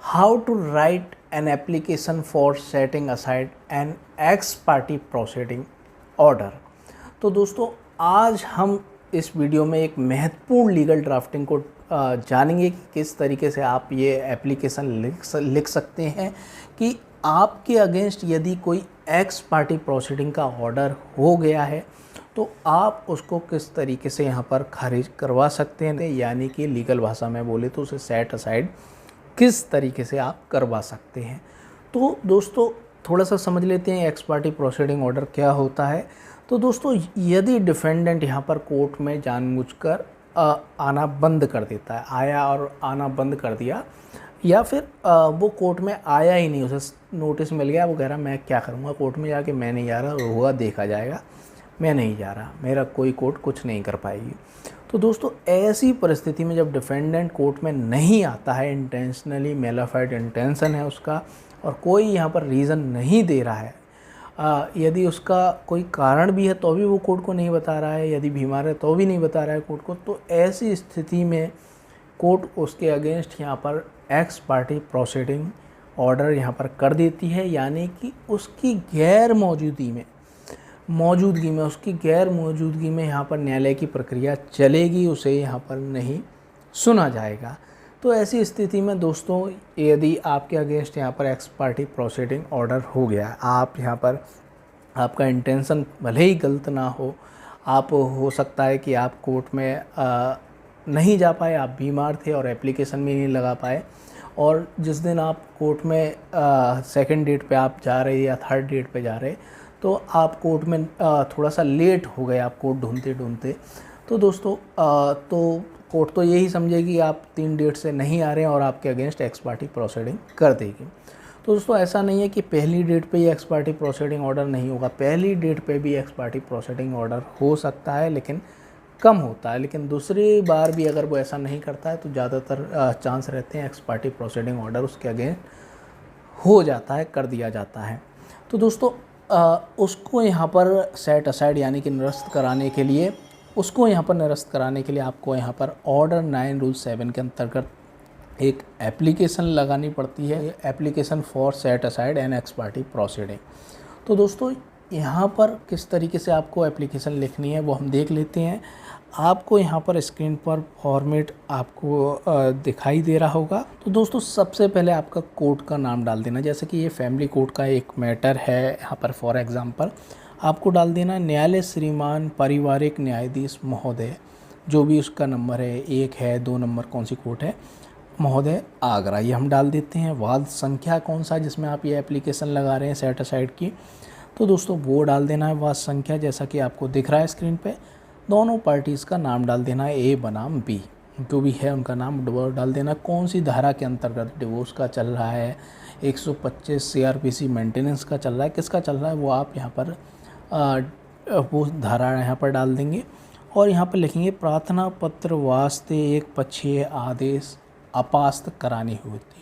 how to write an application for setting aside an ex party proceeding order। तो दोस्तों आज हम इस वीडियो में एक महत्वपूर्ण लीगल ड्राफ्टिंग को जानेंगे कि किस तरीके से आप ये एप्लीकेशन लिख सकते हैं कि आपके अगेंस्ट यदि कोई एक्स पार्टी प्रोसीडिंग का ऑर्डर हो गया है तो आप उसको किस तरीके से यहाँ पर खारिज करवा सकते हैं, यानी कि लीगल भाषा में बोले तो उसे सेट असाइड किस तरीके से आप करवा सकते हैं। तो दोस्तों थोड़ा सा समझ लेते हैं एक्स पार्टी प्रोसीडिंग ऑर्डर क्या होता है। तो दोस्तों यदि डिफेंडेंट यहाँ पर कोर्ट में जानबूझकर आना बंद कर देता है, आया और आना बंद कर दिया, या फिर वो कोर्ट में आया ही नहीं, उसे नोटिस मिल गया, वो कह रहा मैं क्या करूँगा कोर्ट में जाके, मैं नहीं जा रहा, होगा देखा जाएगा, मैं नहीं जा रहा, मेरा कोई कोर्ट कुछ नहीं कर पाएगी। तो दोस्तों ऐसी परिस्थिति में जब डिफेंडेंट कोर्ट में नहीं आता है, इंटेंशनली मेलाफाइड इंटेंशन है उसका और कोई यहाँ पर रीज़न नहीं दे रहा है, यदि उसका कोई कारण भी है तो भी वो कोर्ट को नहीं बता रहा है, यदि बीमार है तो भी नहीं बता रहा है कोर्ट को, तो ऐसी स्थिति में कोर्ट उसके अगेंस्ट यहाँ पर एक्स पार्टी प्रोसीडिंग ऑर्डर यहाँ पर कर देती है, यानी कि उसकी गैर मौजूदगी में यहाँ पर न्यायालय की प्रक्रिया चलेगी, उसे यहाँ पर नहीं सुना जाएगा। तो ऐसी स्थिति में दोस्तों यदि आपके अगेंस्ट यहाँ पर एक्स पार्टी प्रोसीडिंग ऑर्डर हो गया, आप यहाँ पर आपका इंटेंशन भले ही गलत ना हो, आप हो सकता है कि आप कोर्ट में नहीं जा पाए, आप बीमार थे और एप्लीकेशन भी नहीं लगा पाए, और जिस दिन आप कोर्ट में सेकंड डेट पे आप जा रहे या थर्ड डेट पे जा रहे तो आप कोर्ट में थोड़ा सा लेट हो गए, आप कोर्ट ढूंढते, तो दोस्तों तो कोर्ट तो यही समझेगी आप 3 डेट से नहीं आ रहे हैं और आपके अगेंस्ट एक्स पार्टी प्रोसीडिंग कर देगी। तो दोस्तों ऐसा नहीं है कि पहली डेट पे ही एक्स पार्टी प्रोसीडिंग ऑर्डर नहीं होगा, पहली डेट पे भी एक्स पार्टी प्रोसीडिंग ऑर्डर हो सकता है, लेकिन कम होता है। लेकिन दूसरी बार भी अगर वो ऐसा नहीं करता है तो ज़्यादातर चांस रहते हैं एक्स पार्टी प्रोसीडिंग ऑर्डर उसके अगेंस्ट हो जाता है, कर दिया जाता है। तो दोस्तों उसको यहाँ पर सेट असाइड यानी कि निरस्त कराने के लिए आपको यहाँ पर ऑर्डर 9 रूल 7 के अंतर्गत एक एप्लीकेशन लगानी पड़ती है, application for set aside an ex parte proceeding. तो दोस्तों यहाँ पर किस तरीके से आपको एप्लीकेशन लिखनी है वो हम देख लेते हैं। आपको यहाँ पर स्क्रीन पर फॉर्मेट आपको दिखाई दे रहा होगा। तो दोस्तों सबसे पहले आपका कोर्ट का नाम डाल देना, जैसे कि ये फैमिली कोर्ट का एक मैटर है यहाँ पर फॉर एग्ज़ाम्पल आपको डाल देना न्यायालय श्रीमान पारिवारिक न्यायाधीश महोदय, जो भी उसका नंबर है, 1 है 2 नंबर कौन सी कोर्ट है, महोदय आगरा, ये हम डाल देते हैं। वाद संख्या कौन सा जिसमें आप ये एप्लीकेशन लगा रहे हैं सेट असाइड की, तो दोस्तों वो डाल देना है वाद संख्या, जैसा कि आपको दिख रहा है स्क्रीन पे। दोनों पार्टीज़ का नाम डाल देना है, ए बनाम बी, जो भी है उनका नाम डाल देना। कौन सी धारा के अंतर्गत डिवोर्स का चल रहा है, 125 CRPC मेंटेनेंस का चल रहा है, किसका चल रहा है वो आप यहाँ पर वो धारा यहाँ पर डाल देंगे। और यहाँ पर लिखेंगे प्रार्थना पत्र वास्ते एक पक्षीय आदेश अपास्त करानी होती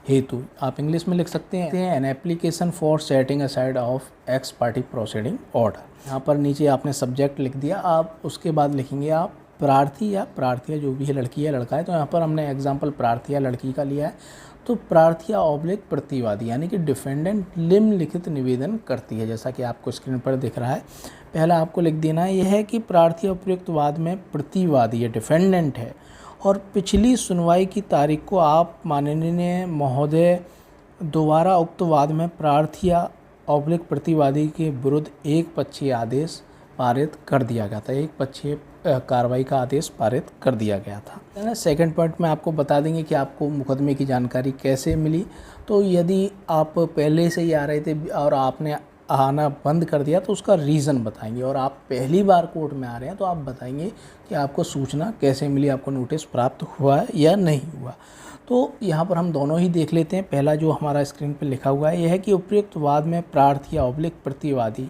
हेतु, आप इंग्लिश में लिख सकते हैं an application for setting aside of x parte proceeding order. यहाँ पर नीचे आपने सब्जेक्ट लिख दिया, आप उसके बाद लिखेंगे आप प्रार्थी या प्रार्थिया, जो भी है लड़की या लड़का है, तो यहाँ पर हमने एग्जांपल प्रार्थिया लड़की का लिया है, तो प्रार्थिया ऑब्लिक प्रतिवादी यानी कि डिफेंडेंट निम्नलिखित निवेदन करती है, जैसा कि आपको स्क्रीन पर दिख रहा है। पहला आपको लिख देना है यह है कि प्रार्थिया उपयुक्त वाद में प्रतिवादी है, डिफेंडेंट है, और पिछली सुनवाई की तारीख को आप माननीय महोदय दोबारा उक्त वाद में प्रार्थिया ऑब्लिक प्रतिवादी के विरुद्ध एक पक्षीय आदेश पारित कर दिया गया था, एक पक्षीय कार्रवाई का आदेश पारित कर दिया गया था। सेकंड पॉइंट में आपको बता देंगे कि आपको मुकदमे की जानकारी कैसे मिली। तो यदि आप पहले से ही आ रहे थे और आपने आना बंद कर दिया तो उसका रीज़न बताएंगे, और आप पहली बार कोर्ट में आ रहे हैं तो आप बताएंगे कि आपको सूचना कैसे मिली, आपको नोटिस प्राप्त हुआ या नहीं हुआ। तो यहाँ पर हम दोनों ही देख लेते हैं। पहला जो हमारा स्क्रीन पर लिखा हुआ है यह है कि उपयुक्त वाद में प्रार्थी या ऑब्लिक प्रतिवादी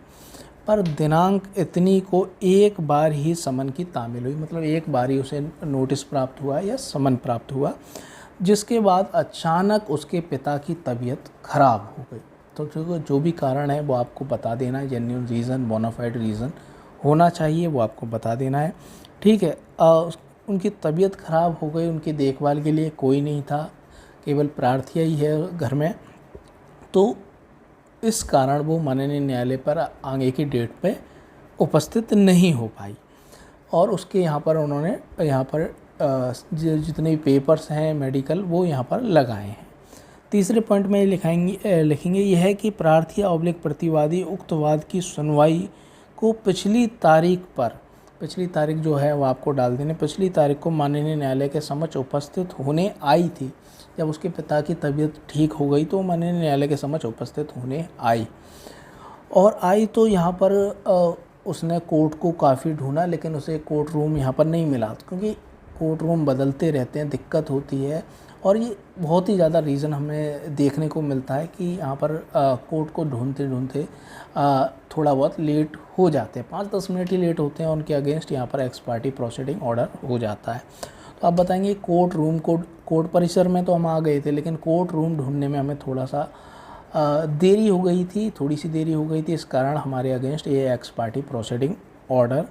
पर दिनांक इतनी को एक बार ही समन की तामील हुई, मतलब एक बार ही उसे नोटिस प्राप्त हुआ या समन प्राप्त हुआ, जिसके बाद अचानक उसके पिता की तबीयत खराब हो गई। तो जो भी कारण है वो आपको बता देना है, जेन्युइन रीज़न, बोनाफाइड रीज़न होना चाहिए, वो आपको बता देना है, ठीक है। उनकी तबीयत ख़राब हो गई, उनकी देखभाल के लिए कोई नहीं था, केवल प्रार्थी ही है घर में, तो इस कारण वो माननीय न्यायालय पर आगे की डेट पे उपस्थित नहीं हो पाई। और उसके यहाँ पर उन्होंने यहाँ पर जितने भी पेपर्स हैं मेडिकल वो यहाँ पर लगाए हैं। तीसरे पॉइंट में लिखेंगे यह है कि प्रार्थी ऑब्लिक प्रतिवादी उक्त वाद की सुनवाई को पिछली तारीख जो है वो आपको डाल देने, पिछली तारीख को माननीय न्यायालय के समक्ष उपस्थित होने आई थी। जब उसके पिता की तबीयत ठीक हो गई तो माननीय न्यायालय के समक्ष उपस्थित होने आई तो यहाँ पर उसने कोर्ट को काफ़ी ढूंढा, लेकिन उसे कोर्ट रूम यहाँ पर नहीं मिला, क्योंकि कोर्ट रूम बदलते रहते हैं, दिक्कत होती है। और ये बहुत ही ज़्यादा रीज़न हमें देखने को मिलता है कि यहाँ पर कोर्ट को ढूंढते थोड़ा बहुत लेट हो जाते हैं, 5-10 मिनट ही लेट होते हैं, उनके अगेंस्ट यहाँ पर एक्स पार्टी प्रोसीडिंग ऑर्डर हो जाता है। तो आप बताएंगे कोर्ट परिसर में तो हम आ गए थे, लेकिन कोर्ट रूम ढूंढने में हमें थोड़ी सी देरी हो गई थी, इस कारण हमारे अगेंस्ट ये एक्स पार्टी प्रोसीडिंग ऑर्डर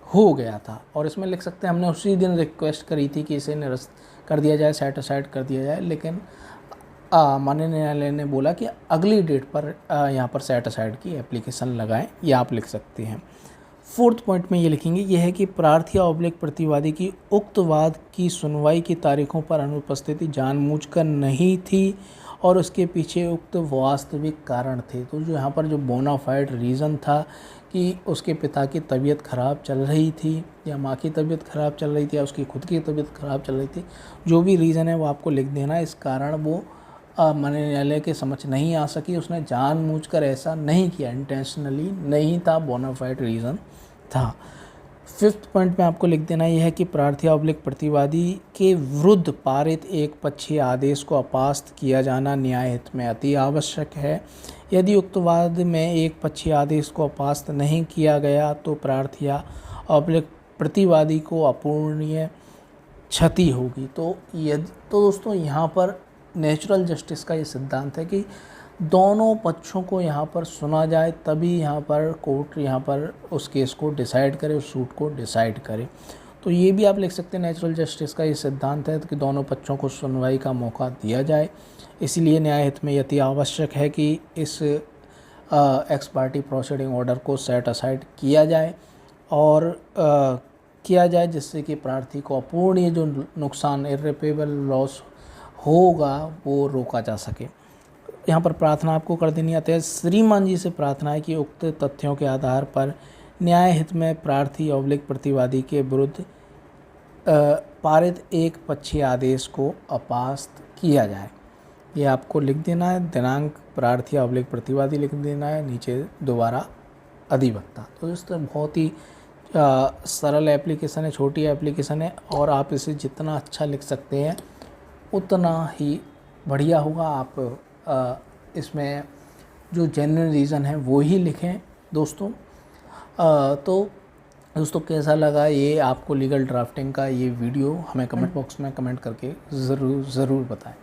हो गया था। और इसमें लिख सकते हैं हमने उसी दिन रिक्वेस्ट करी थी कि इसे निरस्त कर दिया जाए, सेट असाइड कर दिया जाए, लेकिन माननीय न्यायालय ने बोला कि अगली डेट पर यहाँ पर सेट असाइड की एप्लीकेशन लगाएं, ये आप लिख सकते हैं। फोर्थ पॉइंट में ये लिखेंगे यह है कि प्रार्थी ऑब्लिक प्रतिवादी की उक्त वाद की सुनवाई की तारीखों पर अनुपस्थिति जानबूझकर नहीं थी और उसके पीछे उक्त वास्तविक कारण थे। तो जो यहाँ पर जो बोनाफाइड रीज़न था कि उसके पिता की तबीयत ख़राब चल रही थी या माँ की तबीयत ख़राब चल रही थी या उसकी खुद की तबीयत ख़राब चल रही थी, जो भी रीज़न है वो आपको लिख देना। इस कारण वो माननीय न्यायालय के समक्ष नहीं आ सकी, उसने जानबूझकर ऐसा नहीं किया, इंटेंशनली नहीं था, बोनाफाइड रीज़न था। फिफ्थ पॉइंट में आपको लिख देना यह है कि प्रार्थी ऑब्लिक प्रतिवादी के विरुद्ध पारित एक पक्षीय आदेश को अपास्त किया जाना न्याय हित में अति आवश्यक है। यदि उक्त वाद में एक पक्षीय आदेश को अपास्त नहीं किया गया तो प्रार्थी ऑब्लिक प्रतिवादी को अपूरणीय क्षति होगी। तो दोस्तों यहाँ पर नेचुरल जस्टिस का ये सिद्धांत है कि दोनों पक्षों को यहाँ पर सुना जाए, तभी यहाँ पर कोर्ट यहाँ पर उस केस को डिसाइड करे, उस सूट को डिसाइड करे। तो ये भी आप लिख सकते हैं, नेचुरल जस्टिस का ये सिद्धांत है कि दोनों पक्षों को सुनवाई का मौका दिया जाए। इसीलिए न्याय हित में अति आवश्यक है कि इस एक्स पार्टी प्रोसीडिंग ऑर्डर को सेट असाइड किया जाए जिससे कि प्रार्थी को अपूरणीय जो नुकसान, इर्रेपरेबल लॉस होगा वो रोका जा सके। यहाँ पर प्रार्थना आपको कर देनी आती है। श्रीमान जी से प्रार्थना है कि उक्त तथ्यों के आधार पर न्याय हित में प्रार्थी ऑब्लिक प्रतिवादी के विरुद्ध पारित एक पक्षीय आदेश को अपास्त किया जाए। ये आपको लिख देना है, दिनांक प्रार्थी ऑब्लिक प्रतिवादी लिख देना है, नीचे दोबारा अधिवक्ता। तो इस तरह बहुत ही सरल एप्लीकेशन है, छोटी एप्लीकेशन है, और आप इसे जितना अच्छा लिख सकते हैं उतना ही बढ़िया होगा। आप इसमें जो जेन्युइन रीज़न है वो ही लिखें दोस्तों। तो दोस्तों कैसा लगा ये आपको लीगल ड्राफ्टिंग का ये वीडियो, हमें कमेंट बॉक्स में कमेंट करके ज़रूर बताएं।